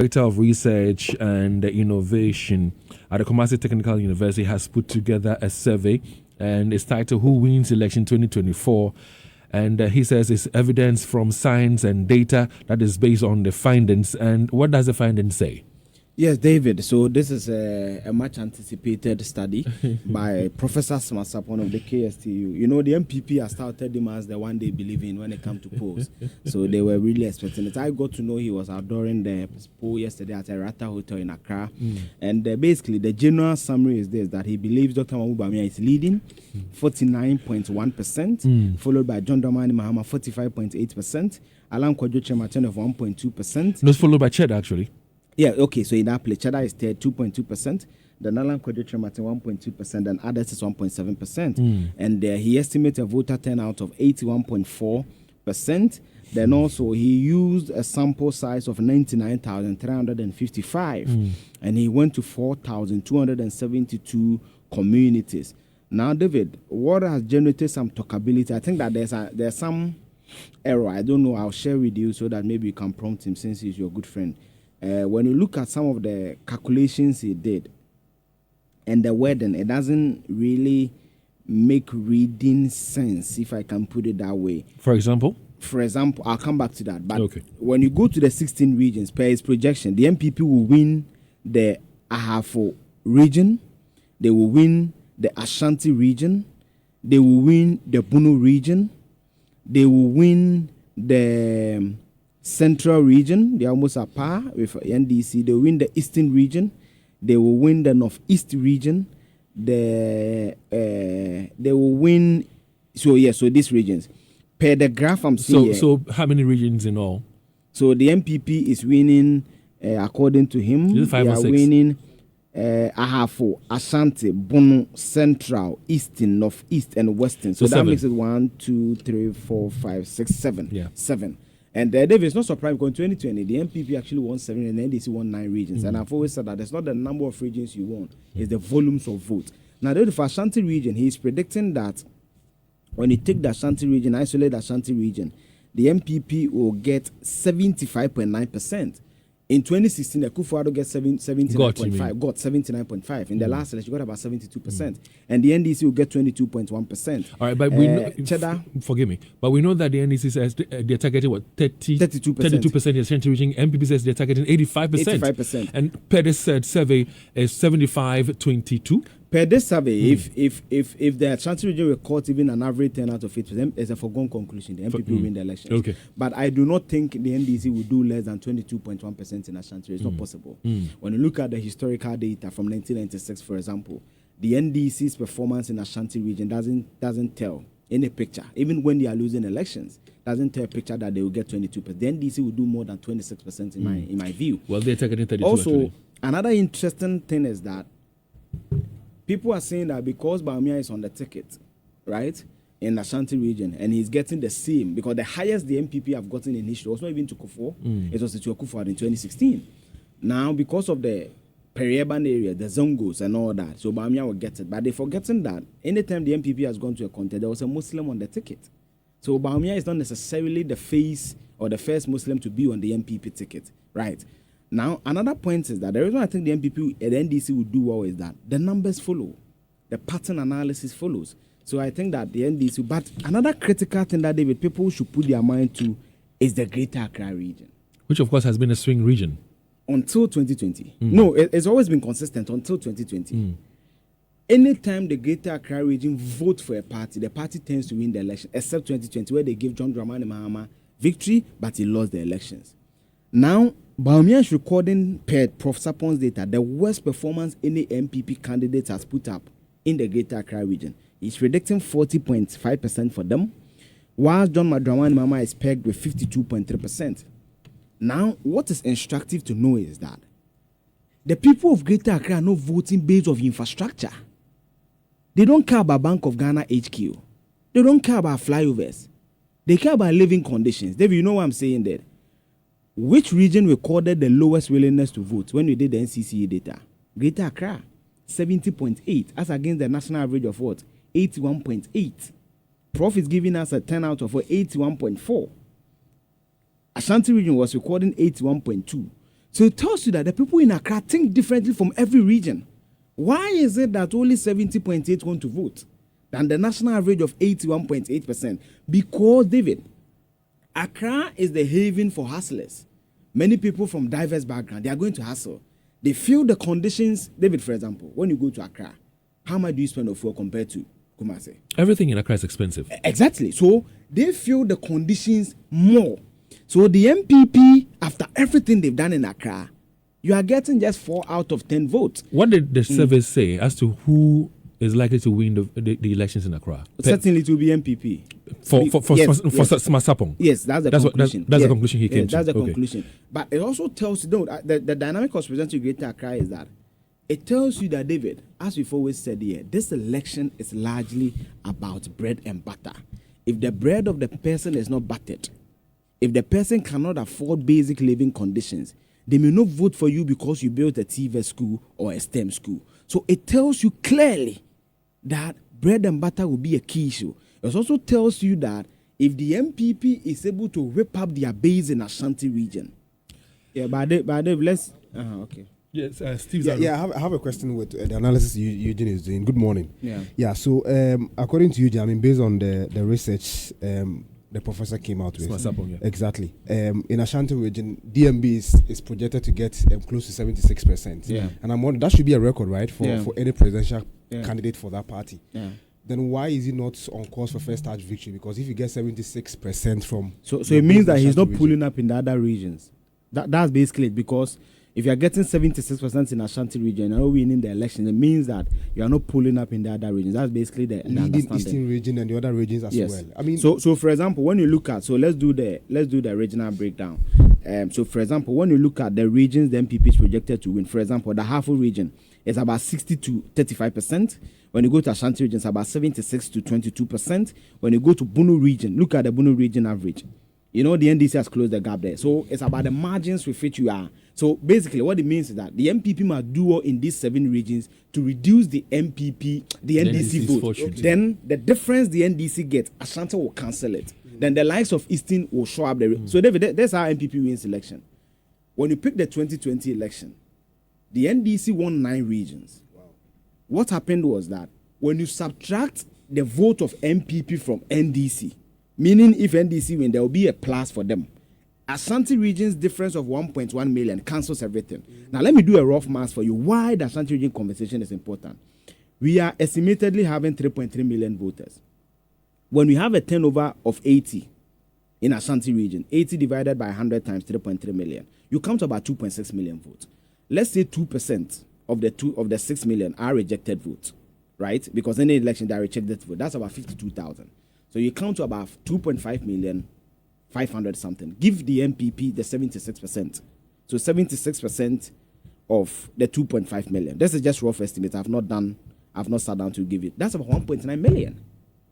Director of Research and Innovation at the Kumasi Technical University, has put together a survey, and it's titled Who Wins Election 2024? And he says it's evidence from science and data that is based on the findings. And what does the findings say? Yes, David. So this is a much anticipated study by Professor Sarpong of the KSTU. You know, the MPP has started him as the one they believe in when it comes to polls. So they were really expecting it. I got to know he was out during the poll yesterday at a Rata Hotel in Accra. And basically, the general summary is this, that he believes Dr. Bawumia is leading 49.1%, followed by John Dramani Mahama 45.8%, Alan Kwadwo Chematen of 1.2%. Not followed by Ched, actually. Yeah, okay, so in that place, Cheddar is 2.2%, the Nalan Kwadwo Chematen 1.2%, and others is 1.7%. And he estimates a voter turnout of 81.4%. Then also, he used a sample size of 99,355, and he went to 4,272 communities. Now, David, what has generated some talkability? I think that there's some error. I don't know. I'll share with you so that maybe you can prompt him since he's your good friend. When you look at some of the calculations he did and the wording, it doesn't really make reading sense, if I can put it that way. For example? For example, I'll come back to that. But when you go to the 16 regions, per his projection, the MPP will win the Ahafo region, they will win the Ashanti region, they will win the Bunu region, they will win the Central region, they almost are par with NDC. They will win the Eastern region, they will win the Northeast region, they will win. So these regions, per the graph I'm seeing. So how many regions in all? So the MPP is winning, according to him, they are winning Ahafo, Ashanti, Bunu, Central, Eastern, Northeast, and Western. So that seven. makes it 1, 2, 3, 4, 5, 6, 7. Yeah. 7. And David is not surprised because in 2020, the MPP actually won 7 and the NDC won 9 regions. And I've always said that it's not the number of regions you won, it's the volumes of votes. Now, the Ashanti region, he's predicting that when you take the Ashanti region, isolate the Ashanti region, the MPP will get 75.9%. In 2016, the Akufo-Addo got 79.5. In the last election, got about 72%. And the NDC will get 22.1%. All right, but we know, forgive me, but we know that the NDC says they're targeting what, 32% in the Ashanti region. MPP says they're targeting 85%. And per this survey is 75-22. Per this survey, if the Ashanti region records even an average turnout of 8%, it's a foregone conclusion. The MPP will win the elections. Okay. But I do not think the NDC will do less than 22.1% in Ashanti. It's not possible. When you look at the historical data from 1996, for example, the NDC's performance in Ashanti region doesn't tell any picture. Even when they are losing elections, doesn't tell a picture that they will get 22%. The NDC will do more than 26% in my view. Well, they're targeting 32%. Also, actually. Another interesting thing is that people are saying that because Bawumia is on the ticket, right, in the Ashanti region, and he's getting the same, because the highest the MPP have gotten in history was not even to Kufuor, it was to Akufo-Addo in 2016. Now, because of the peri-urban area, the Zongos and all that, so Bawumia will get it. But they're forgetting that anytime the MPP has gone to a contest, there was a Muslim on the ticket. So Bawumia is not necessarily the face or the first Muslim to be on the MPP ticket, right? Now, another point is that the reason I think the MPP and the NDC will do well is that the numbers follow. The pattern analysis follows. So I think that the NDC, but another critical thing that people should put their mind to is the Greater Accra region. Which, of course, has been a swing region. Until 2020. No, it's always been consistent until 2020. Anytime the Greater Accra region vote for a party, the party tends to win the election, except 2020, where they give John Dramani Mahama victory, but he lost the elections. Now, Bawumia is recording, per Prof. Sarpong's data, the worst performance any MPP candidate has put up in the Greater Accra region. He's predicting 40.5% for them, whilst John Dramani Mahama is pegged with 52.3%. Now, what is instructive to know is that the people of Greater Accra are not voting based on infrastructure. They don't care about Bank of Ghana HQ. They don't care about flyovers. They care about living conditions. David, you know what I'm saying there? Which region recorded the lowest willingness to vote when we did the NCCE data? Greater Accra, 70.8, as against the national average of what? 81.8. Prof is giving us a turnout of 81.4. Ashanti region was recording 81.2. So it tells you that the people in Accra think differently from every region. Why is it that only 70.8% want to vote than the national average of 81.8%? Because, David, Accra is the haven for hustlers. Many people from diverse backgrounds, they are going to hustle. They feel the conditions. David, for example, when you go to Accra, how much do you spend on fuel compared to Kumasi? Everything in Accra is expensive. Exactly. So they feel the conditions more. So the MPP, after everything they've done in Accra, you are getting just 4 out of 10 votes. What did the survey say as to who is likely to win the elections in Accra? Certainly it will be MPP. For Sarpong. Yes, that's the conclusion. That's the conclusion he came to. That's the conclusion. But it also tells you, the dynamic of presenting Greater Accra is that it tells you that, David, as we've always said here, this election is largely about bread and butter. If the bread of the person is not buttered, if the person cannot afford basic living conditions, they may not vote for you because you built a TV school or a STEM school. So it tells you clearly that bread and butter will be a key issue. It also tells you that if the MPP is able to whip up their base in Ashanti region. Yeah, but let's... okay. Yes, Steve. Yeah, I have a question with the analysis Eugene is doing. Good morning. Yeah. So according to Eugene, I mean, based on the research the professor came out with. Sarpong, yeah. Exactly. In Ashanti region, DMB is projected to get close to 76%. Yeah. And I'm wondering, that should be a record, right, for any presidential candidate for that party. Yeah. Then why is he not on course for first touch victory? Because if you get 76% from... So it means that he's not pulling up in the other regions. That's basically it, because if you are getting 76% in Ashanti region and winning the election, it means that you are not pulling up in the other regions. That's basically the leading Eastern region and the other regions as well. I mean, so for example, when you look at, let's do the regional breakdown. So for example, when you look at the regions the MPP is projected to win, for example, the Hafo region is about 60 to 35%. When you go to Ashanti region, it's about 76 to 22%. When you go to Bunu region, look at the Bunu region average. You know, the NDC has closed the gap there. So it's about the margins with which you are. So basically what it means is that the MPP must do well in these 7 regions to reduce the NDC vote. Okay. Then the difference the NDC gets, Ashanti will cancel it. Then the likes of Eastern will show up there. So David, that's how MPP wins election. When you pick the 2020 election, the NDC won 9 regions. Wow. What happened was that when you subtract the vote of MPP from NDC, meaning if NDC win, there will be a plus for them. Ashanti region's difference of 1.1 million cancels everything. Now, let me do a rough math for you. Why the Ashanti region conversation is important. We are estimatedly having 3.3 million voters. When we have a turnover of 80 in Ashanti region, 80 divided by 100 times 3.3 million, you come to about 2.6 million votes. Let's say 2% of the 6 million are rejected votes, right? Because any election, they are rejected vote. That's about 52,000. So you count to about 2.5 million, 500 something. Give the MPP the 76%. So 76% of the 2.5 million. This is just rough estimate. I've not sat down to give it. That's about 1.9 million.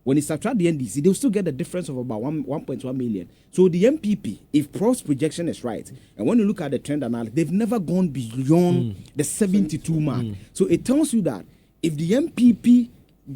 When you subtract the NDC, they'll still get the difference of about 1.1 million. So the MPP, if Prof's projection is right, and when you look at the trend analysis, they've never gone beyond the 72 mark. So it tells you that if the MPP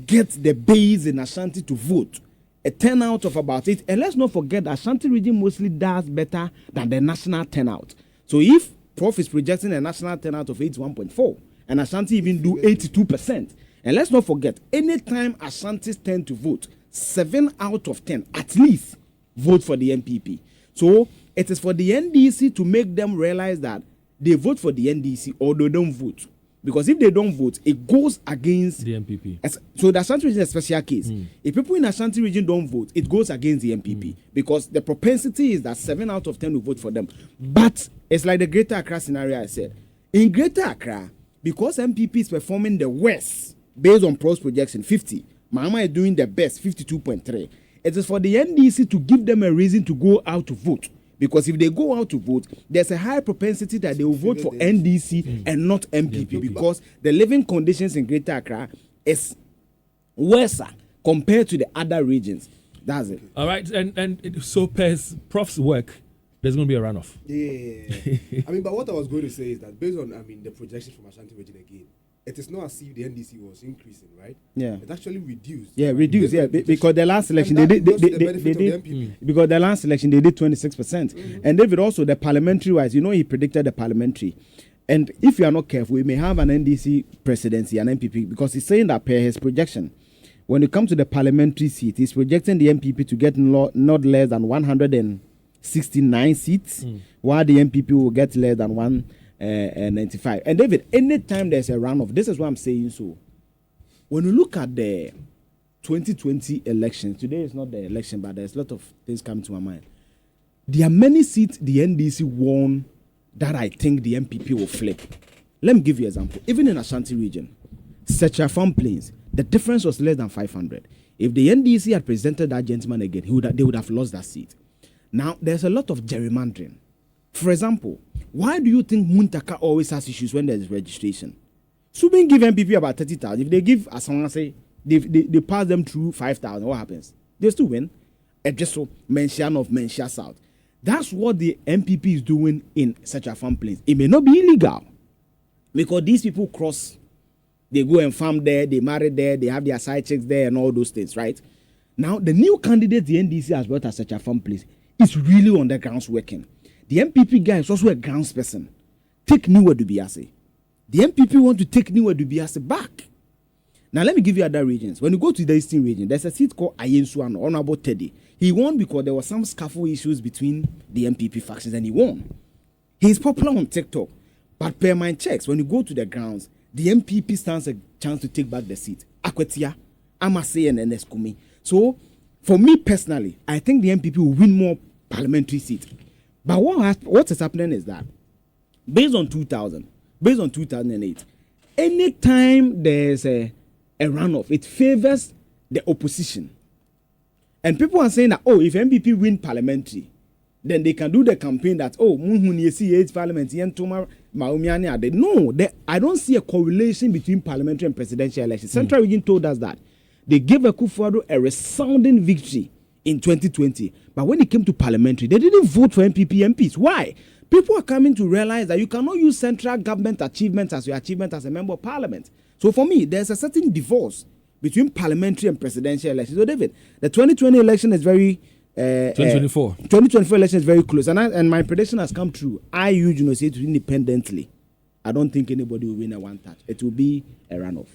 gets the base in Ashanti to vote, a turnout of about 8, and let's not forget that Ashanti region mostly does better than the national turnout. So if Prof is projecting a national turnout of 81.4, and Ashanti even do 82%, and let's not forget, anytime Ashantis tend to vote, 7 out of 10 at least vote for the MPP. So it is for the NDC to make them realize that they vote for the NDC or they don't vote. Because if they don't vote, it goes against the MPP. So the Ashanti region is a special case. If people in Ashanti region don't vote, it goes against the MPP. Because the propensity is that 7 out of 10 will vote for them. But it's like the Greater Accra scenario I said. In Greater Accra, because MPP is performing the worst, based on Pro's projection, 50, Mama is doing the best, 52.3. It is for the NDC to give them a reason to go out to vote. Because if they go out to vote, there's a high propensity that they will vote for NDC and not MPP, because the living conditions in Greater Accra is worse compared to the other regions. That's it. All right, and so per Prof's work, there's going to be a runoff. Yeah. I mean, but what I was going to say is that based on, the projections from Ashanti region again, it is not as if the NDC was increasing, right? Yeah. It actually reduced. Yeah, reduced. Yeah, because the last election they did because the last election they did 26%. And David also the parliamentary wise, he predicted the parliamentary. And if you are not careful, we may have an NDC presidency, an MPP, because he's saying that per his projection, when it comes to the parliamentary seat, he's projecting the MPP to get not less than 169 seats, while the MPP will get less than 195. And David, anytime there's a runoff, this is what I'm saying. So, when you look at the 2020 election, today is not the election, but there's a lot of things coming to my mind. There are many seats the NDC won that I think the MPP will flip. Let me give you an example. Even in Ashanti region, Sarpong Plains, the difference was less than 500. If the NDC had presented that gentleman again, they would have lost that seat. Now, there's a lot of gerrymandering. For example, why do you think Muntaka always has issues when there's registration? Subin give MPP about 30,000. If they give, as someone say, they pass them through 5,000, what happens? They still win. Just so Mensia North, Mensia South. That's what the MPP is doing in Sarpong Plains. It may not be illegal because these people cross, they go and farm there, they marry there, they have their side chicks there and all those things, right? Now, the new candidate the NDC has brought at Sarpong Plains is really on the grounds working. The MPP guy is also a grounds person. Take Niwa Dubiase. The MPP want to take Niwa Dubiase back. Now, let me give you other regions. When you go to the Eastern region, there's a seat called Ayensuano, Honorable Teddy. He won because there were some scuffle issues between the MPP factions and he won. He's popular on TikTok. But per my checks, when you go to the grounds, the MPP stands a chance to take back the seat. Akwetia, Amase, and Neskumi. So, for me personally, I think the MPP will win more parliamentary seats. But what is happening is that, based on 2008, anytime there's a runoff, it favors the opposition. And people are saying that, if MPP win parliamentary, then they can do the campaign that, parliament, no, I don't see a correlation between parliamentary and presidential elections. Central Region told us that. They gave Akufo-Addo a resounding victory in 2020. But when it came to parliamentary, they didn't vote for MPP MPs. Why? People are coming to realize that you cannot use central government achievements as your achievement as a member of parliament. So for me, there's a certain divorce between parliamentary and presidential elections. So David, the 2020 election is very... 2024 election is very close. And my prediction has come true. I use say it independently. I don't think anybody will win a one touch. It will be a runoff.